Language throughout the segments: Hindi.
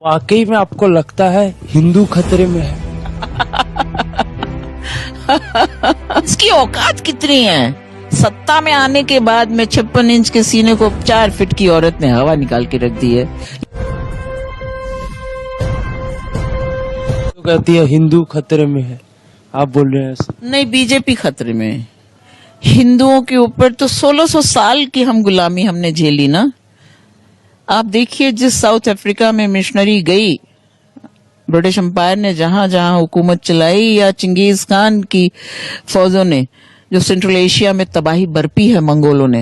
वाकई में आपको लगता है हिंदू खतरे में है? इसकी औकात कितनी है? सत्ता में आने के बाद में 56 इंच के सीने को 4 फीट की औरत ने हवा निकाल के रख दी है। तो कहती है हिंदू खतरे में है, आप बोल रहे हैं ऐसा? नहीं, बीजेपी खतरे में है। हिंदुओं के ऊपर तो 1600 साल की हम गुलामी हमने झेली ना। आप देखिए, जिस साउथ अफ्रीका में मिशनरी गई, ब्रिटिश एम्पायर ने जहां जहां हुकूमत चलाई, या चिंगेज खान की फौजों ने जो सेंट्रल एशिया में तबाही बरपी है मंगोलों ने,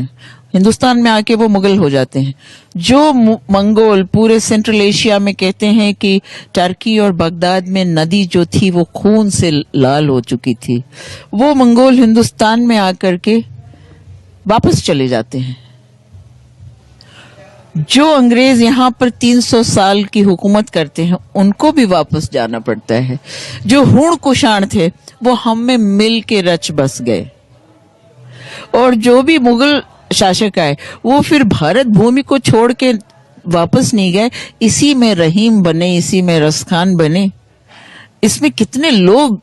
हिंदुस्तान में आके वो मुगल हो जाते हैं। जो मंगोल पूरे सेंट्रल एशिया में कहते हैं कि टर्की और बगदाद में नदी जो थी वो खून से लाल हो चुकी थी, वो मंगोल हिंदुस्तान में आकर के वापस चले जाते हैं। जो अंग्रेज यहाँ पर 300 साल की हुकूमत करते हैं, उनको भी वापस जाना पड़ता है। जो हूण कुषाण थे वो हम में मिल के रच बस गए, और जो भी मुगल शासक आए वो फिर भारत भूमि को छोड़ के वापस नहीं गए, इसी में रहीम बने, इसी में रसखान बने। इसमें कितने लोग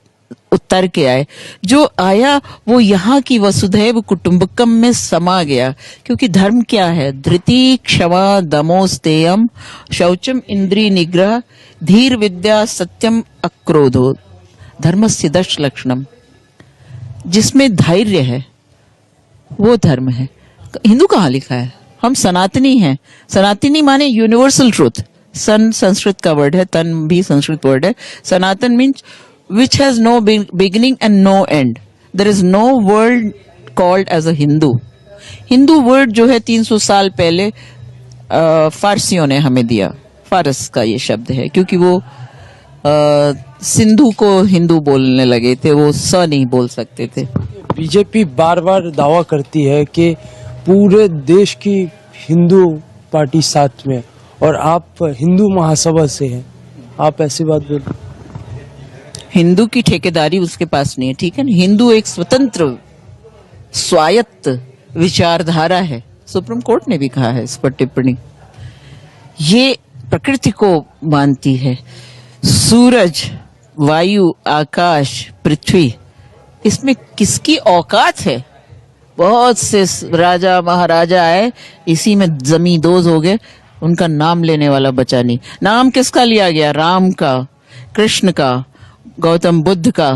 उतर के आए। जो आया वो यहाँ की वसुधैव कुटुंबकम में समा गया, क्योंकि धर्म क्या है? धृति, क्षमा, दमोस्तेयम, शौचम, इंद्रिय निग्रह, धीर विद्या, सत्यम, अक्रोधो, धर्मस्य 10 लक्षणम। जिसमें धैर्य है वो धर्म है। हिंदू कहाँ लिखा है? हम सनातनी हैं। सनातनी माने यूनिवर्सल ट्रूथ। सन संस्कृत का वर्ड है, तन भी संस्कृत वर्ड है। सनातन means which has no beginning and no end. There is no word called as a Hindu. Hindu word जो है 300 साल पहले फारसियों ने हमें दिया। फारस का ये शब्द है, क्योंकि वो सिंधु को हिंदू बोलने लगे थे, वो स नहीं बोल सकते थे। बीजेपी बार बार दावा करती है कि पूरे देश की हिंदू पार्टी साथ में, और आप हिंदू महासभा से हैं, आप ऐसी बात बोल? हिंदू की ठेकेदारी उसके पास नहीं है, ठीक है ना। हिंदू एक स्वतंत्र स्वायत्त विचारधारा है। सुप्रीम कोर्ट ने भी कहा है इस पर टिप्पणी। ये प्रकृति को मानती है। सूरज, वायु, आकाश, पृथ्वी, इसमें किसकी औकात है? बहुत से राजा महाराजा आए, इसी में जमींदोज हो गए, उनका नाम लेने वाला बचा नहीं। नाम किसका लिया गया? राम का, कृष्ण का, गौतम बुद्ध का,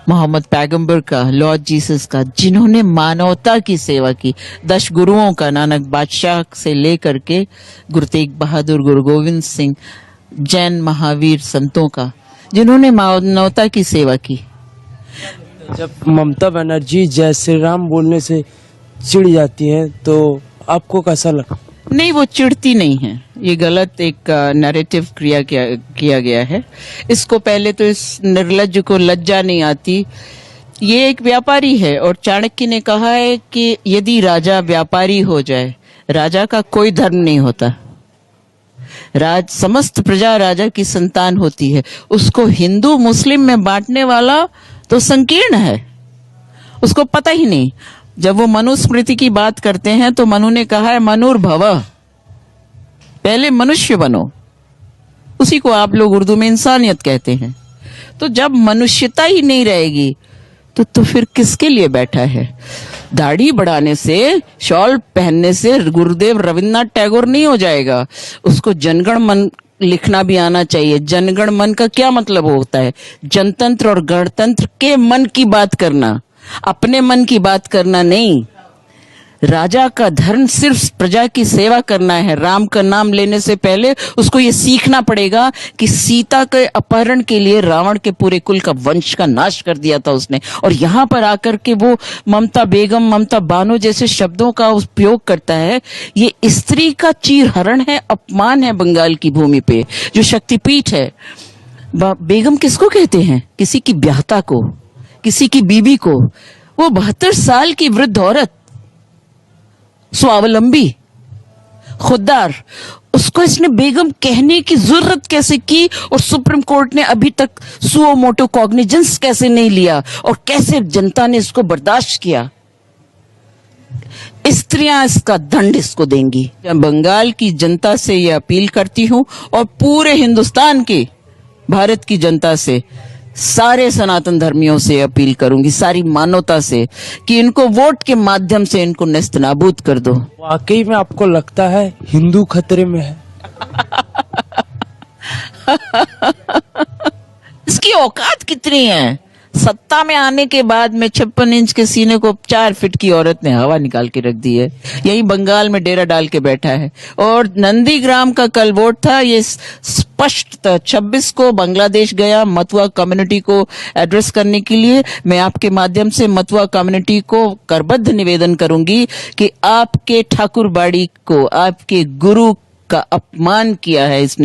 मोहम्मद पैगंबर का, लॉर्ड जीसस का, जिन्होंने मानवता की सेवा की। 10 गुरुओं का, नानक बादशाह से लेकर के गुरु तेग बहादुर, गुरु गोविंद सिंह, जैन महावीर संतों का, जिन्होंने मानवता की सेवा की। जब ममता बनर्जी जय श्री राम बोलने से चिढ़ जाती हैं तो आपको कैसा लगता? नहीं, वो चिढ़ती नहीं है। ये गलत एक नैरेटिव किया गया है। इसको पहले तो इस निर्लज्ज को लज्जा नहीं आती। ये एक व्यापारी है, और चाणक्य ने कहा है कि यदि राजा व्यापारी हो जाए, राजा का कोई धर्म नहीं होता। समस्त प्रजा राजा की संतान होती है। उसको हिंदू मुस्लिम में बांटने वाला तो संकीर्ण है, उसको पता ही नहीं। जब वो मनुस्मृति की बात करते हैं तो मनु ने कहा है मनुर्भव, पहले मनुष्य बनो। उसी को आप लोग उर्दू में इंसानियत कहते हैं। तो जब मनुष्यता ही नहीं रहेगी तो फिर किसके लिए बैठा है? दाढ़ी बढ़ाने से, शॉल पहनने से गुरुदेव रविन्द्रनाथ टैगोर नहीं हो जाएगा। उसको जनगण मन लिखना भी आना चाहिए। जनगण मन का क्या मतलब होता है? जनतंत्र और गणतंत्र के मन की बात करना, अपने मन की बात करना नहीं। राजा का धर्म सिर्फ प्रजा की सेवा करना है। राम का नाम लेने से पहले उसको ये सीखना पड़ेगा कि सीता के अपहरण के लिए रावण के पूरे कुल का वंश का नाश कर दिया था उसने, और यहाँ पर आकर के वो ममता बेगम, ममता बानो जैसे शब्दों का उपयोग करता है। ये स्त्री का चीरहरण है, अपमान है बंगाल की भूमि पे, जो शक्तिपीठ है। बेगम किसको कहते हैं? किसी की ब्याहता को, किसी की बीबी को। वो 72 साल की वृद्ध औरत, स्वावलंबी, खुददार, उसको इसने बेगम कहने की जरूरत कैसे की? और सुप्रीम कोर्ट ने अभी तक सुओ मोटो कॉग्निजेंस कैसे नहीं लिया? और कैसे जनता ने इसको बर्दाश्त किया? स्त्रियां इसका दंड इसको देंगी। मैं बंगाल की जनता से ये अपील करती हूं और पूरे हिंदुस्तान की, भारत की जनता से, सारे सनातन धर्मियों से अपील करूंगी, सारी मानवता से, कि इनको वोट के माध्यम से इनको नेस्तनाबूद कर दो। वाकई में आपको लगता है हिंदू खतरे में है? इसकी औकात कितनी है? सत्ता में आने के बाद में 56 इंच के सीने को 4 फीट की औरत ने हवा निकाल के रख दी है। यही बंगाल में डेरा डाल के बैठा है। और नंदीग्राम का कल वोट था, ये स्पष्ट था। 26 को बांग्लादेश गया मतुआ कम्युनिटी को एड्रेस करने के लिए। मैं आपके माध्यम से मतुआ कम्युनिटी को करबद्ध निवेदन करूंगी कि आपके ठाकुर बाड़ी को, आपके गुरु का अपमान किया है इसने।